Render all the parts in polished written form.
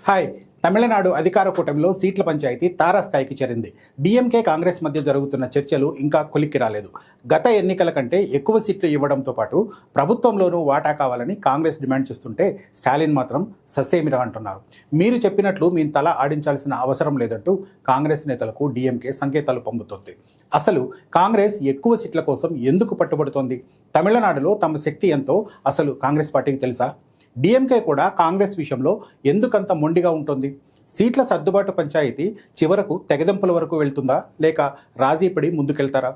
Hi. Tamil Nadu అధికార కూటమిలో సీట్ల పంచాయతీ తారాస్థాయికి చేరింది. డీఎంకే కాంగ్రెస్ మధ్య జరుగుతున్న చర్చలు ఇంకా కొలిక్కి రాలేదు. గత ఎన్నికల కంటే ఎక్కువ సీట్లు ఇవ్వడంతో పాటు ప్రభుత్వంలోనూ వాటా కావాలని కాంగ్రెస్ డిమాండ్ చేస్తుంటే స్టాలిన్ మాత్రం ససేమిరా అంటున్నారు. మీరు చెప్పినట్లు మేము తల ఆడించాల్సిన అవసరం లేదంటూ కాంగ్రెస్ నేతలకు డీఎంకే సంకేతాలు పంపుతోంది. అసలు కాంగ్రెస్ ఎక్కువ సీట్ల కోసం ఎందుకు పట్టుబడుతోంది? తమిళనాడులో తమ శక్తి ఎంతో అసలు కాంగ్రెస్ పార్టీకి తెలుసా? డీఎంకే కూడా కాంగ్రెస్ విషయంలో ఎందుకంత మొండిగా ఉంటుంది? సీట్ల సర్దుబాటు పంచాయతీ చివరకు తెగదెంపుల వరకు వెళ్తుందా, లేక రాజీపడి ముందుకెళ్తారా?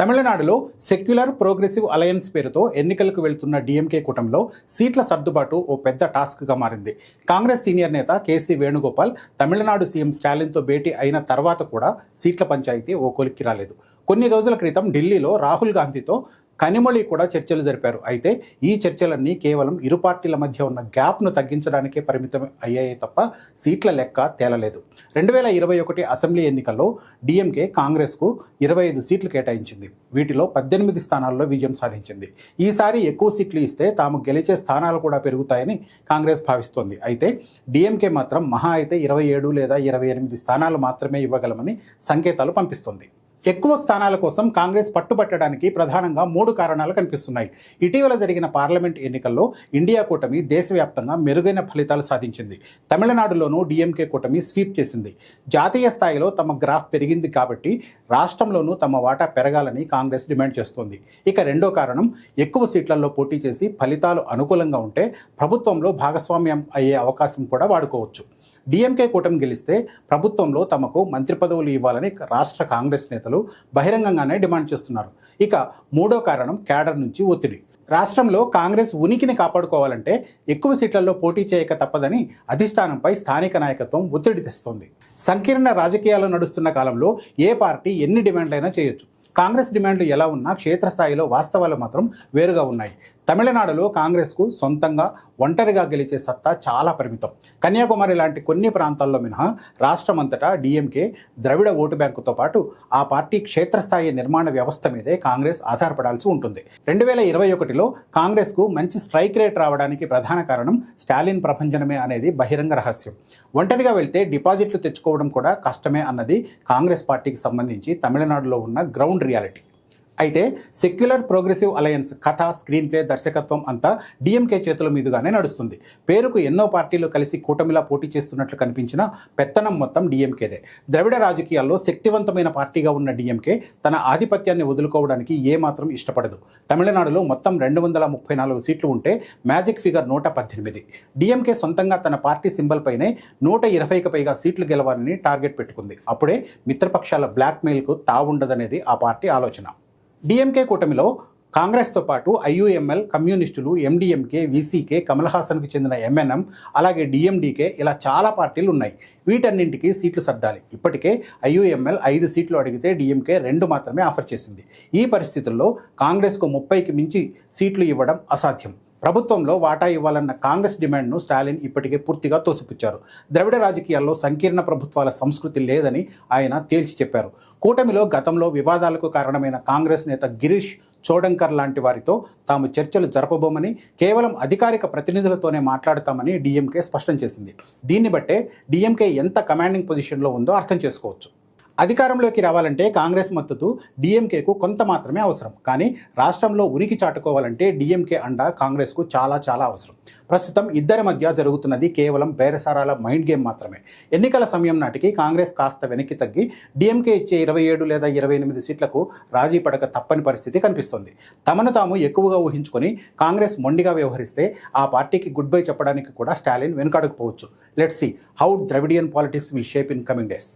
తమిళనాడులో సెక్యులర్ ప్రోగ్రెసివ్ అలయన్స్ పేరుతో ఎన్నికలకు వెళ్తున్న డీఎంకే కూటమిలో సీట్ల సర్దుబాటు ఓ పెద్ద టాస్క్గా మారింది. కాంగ్రెస్ సీనియర్ నేత కేసీ వేణుగోపాల్ తమిళనాడు సీఎం స్టాలిన్తో భేటీ అయిన తర్వాత కూడా సీట్ల పంచాయతీ ఓ కొలిక్కి రాలేదు. కొన్ని రోజుల క్రితం ఢిల్లీలో రాహుల్ గాంధీతో కనిమొళి కూడా చర్చలు జరిపారు. అయితే ఈ చర్చలన్నీ కేవలం ఇరు పార్టీల మధ్య ఉన్న గ్యాప్ను తగ్గించడానికే పరిమితం అయ్యాయే తప్ప సీట్ల లెక్క తేలలేదు. 2021 అసెంబ్లీ ఎన్నికల్లో డీఎంకే కాంగ్రెస్కు 25 సీట్లు కేటాయించింది. వీటిలో 18 స్థానాల్లో విజయం సాధించింది. ఈసారి ఎక్కువ సీట్లు ఇస్తే తాము గెలిచే స్థానాలు కూడా పెరుగుతాయని కాంగ్రెస్ భావిస్తోంది. అయితే డీఎంకే మాత్రం మహా అయితే 27 లేదా 28 స్థానాలు మాత్రమే ఇవ్వగలమని సంకేతాలు పంపిస్తోంది. ఎక్కువ స్థానాల కోసం కాంగ్రెస్ పట్టుబట్టడానికి ప్రధానంగా 3 కారణాలు కనిపిస్తున్నాయి. ఇటీవల జరిగిన పార్లమెంట్ ఎన్నికల్లో ఇండియా కూటమి దేశవ్యాప్తంగా మెరుగైన ఫలితాలు సాధించింది. తమిళనాడులోనూ డీఎంకే కూటమి స్వీప్ చేసింది. జాతీయ స్థాయిలో తమ గ్రాఫ్ పెరిగింది కాబట్టి రాష్ట్రంలోనూ తమ వాటా పెరగాలని కాంగ్రెస్ డిమాండ్ చేస్తోంది. ఇక రెండో కారణం, ఎక్కువ సీట్లలో పోటీ చేసి ఫలితాలు అనుకూలంగా ఉంటే ప్రభుత్వంలో భాగస్వామ్యం అయ్యే అవకాశం కూడా వాడుకోవచ్చు. డీఎంకే కూటమి గెలిస్తే ప్రభుత్వంలో తమకు మంత్రి పదవులు ఇవ్వాలని రాష్ట్ర కాంగ్రెస్ నేతలు బహిరంగంగానే డిమాండ్ చేస్తున్నారు. ఇక మూడో కారణం, క్యాడర్ నుంచి ఒత్తిడి. రాష్ట్రంలో కాంగ్రెస్ ఉనికిని కాపాడుకోవాలంటే ఎక్కువ సీట్లలో పోటీ చేయక తప్పదని అధిష్టానంపై స్థానిక నాయకత్వం ఒత్తిడి తెస్తోంది. సంకీర్ణ రాజకీయాలు నడుస్తున్న కాలంలో ఏ పార్టీ ఎన్ని డిమాండ్లైనా చేయొచ్చు. కాంగ్రెస్ డిమాండ్లు ఎలా ఉన్నా క్షేత్రస్థాయిలో వాస్తవాలు మాత్రం వేరుగా ఉన్నాయి. తమిళనాడులో కాంగ్రెస్కు సొంతంగా ఒంటరిగా గెలిచే సత్తా చాలా పరిమితం. కన్యాకుమారి లాంటి కొన్ని ప్రాంతాల్లో మినహా రాష్ట్రమంతటా డీఎంకే ద్రవిడ ఓటు బ్యాంకుతో పాటు ఆ పార్టీ క్షేత్రస్థాయి నిర్మాణ వ్యవస్థ మీదే కాంగ్రెస్ ఆధారపడాల్సి ఉంటుంది. 2021లో కాంగ్రెస్కు మంచి స్ట్రైక్ రేట్ రావడానికి ప్రధాన కారణం స్టాలిన్ ప్రభంజనమే అనేది బహిరంగ రహస్యం. ఒంటరిగా వెళ్తే డిపాజిట్లు తెచ్చుకోవడం కూడా కష్టమే అన్నది కాంగ్రెస్ పార్టీకి సంబంధించి తమిళనాడులో ఉన్న గ్రౌండ్ రియాలిటీ. అయితే సెక్యులర్ ప్రోగ్రెసివ్ అలయన్స్ కథ, స్క్రీన్ ప్లే, దర్శకత్వం అంతా డీఎంకే చేతుల మీదుగానే నడుస్తుంది. పేరుకు ఎన్నో పార్టీలు కలిసి కూటమిలా పోటీ చేస్తున్నట్లు కనిపించిన పెత్తనం మొత్తం డీఎంకేదే. ద్రవిడ రాజకీయాల్లో శక్తివంతమైన పార్టీగా ఉన్న డీఎంకే తన ఆధిపత్యాన్ని వదులుకోవడానికి ఏమాత్రం ఇష్టపడదు. తమిళనాడులో మొత్తం 234 సీట్లు ఉంటే మ్యాజిక్ ఫిగర్ 118. డీఎంకే సొంతంగా తన పార్టీ సింబల్ పైనే 120కి పైగా సీట్లు గెలవాలని టార్గెట్ పెట్టుకుంది. అప్పుడే మిత్రపక్షాల బ్లాక్మెయిల్కు తావుండదనేది ఆ పార్టీ ఆలోచన. డీఎంకే కూటమిలో కాంగ్రెస్తో పాటు ఐయుఎంఎల్, కమ్యూనిస్టులు, ఎండిఎంకే, వీసీకే, కమల్ హాసన్కు చెందిన ఎంఎన్ఎం, అలాగే డిఎండికే ఇలా చాలా పార్టీలు ఉన్నాయి. వీటన్నింటికి సీట్లు సర్దాలి. ఇప్పటికే ఐయుఎంఎల్ 5 సీట్లు అడిగితే డీఎంకే 2 మాత్రమే ఆఫర్ చేసింది. ఈ పరిస్థితుల్లో కాంగ్రెస్కు 30కి మించి సీట్లు ఇవ్వడం అసాధ్యం. ప్రభుత్వంలో వాటా ఇవ్వాలన్న కాంగ్రెస్ డిమాండ్ను స్టాలిన్ ఇప్పటికే పూర్తిగా తోసిపుచ్చారు. ద్రవిడ రాజకీయాల్లో సంకీర్ణ ప్రభుత్వాల సంస్కృతి లేదని ఆయన తేల్చి చెప్పారు. కూటమిలో గతంలో వివాదాలకు కారణమైన కాంగ్రెస్ నేత గిరీష్ చోడంకర్ లాంటి వారితో తాము చర్చలు జరపబోమని, కేవలం అధికారిక ప్రతినిధులతోనే మాట్లాడతామని డీఎంకే స్పష్టం చేసింది. దీన్ని బట్టే డీఎంకే ఎంత కమాండింగ్ పొజిషన్లో ఉందో అర్థం చేసుకోవచ్చు. అధికారంలోకి రావాలంటే కాంగ్రెస్ మద్దతు డీఎంకేకు కొంత మాత్రమే అవసరం. కానీ రాష్ట్రంలో ఉనికి చాటుకోవాలంటే డీఎంకే అండ కాంగ్రెస్కు చాలా చాలా అవసరం. ప్రస్తుతం ఇద్దరి మధ్య జరుగుతున్నది కేవలం బేరసారాల మైండ్ గేమ్ మాత్రమే. ఎన్నికల సమయం నాటికి కాంగ్రెస్ కాస్త వెనక్కి తగ్గి డీఎంకే ఇచ్చే 27 లేదా 28 సీట్లకు రాజీ పడక తప్పని పరిస్థితి కనిపిస్తోంది. తమను తాము ఎక్కువగా ఊహించుకొని కాంగ్రెస్ మొండిగా వ్యవహరిస్తే ఆ పార్టీకి గుడ్ బై చెప్పడానికి కూడా స్టాలిన్ వెనుకాడకపోవచ్చు. Let's see how Dravidian politics will shape in coming days.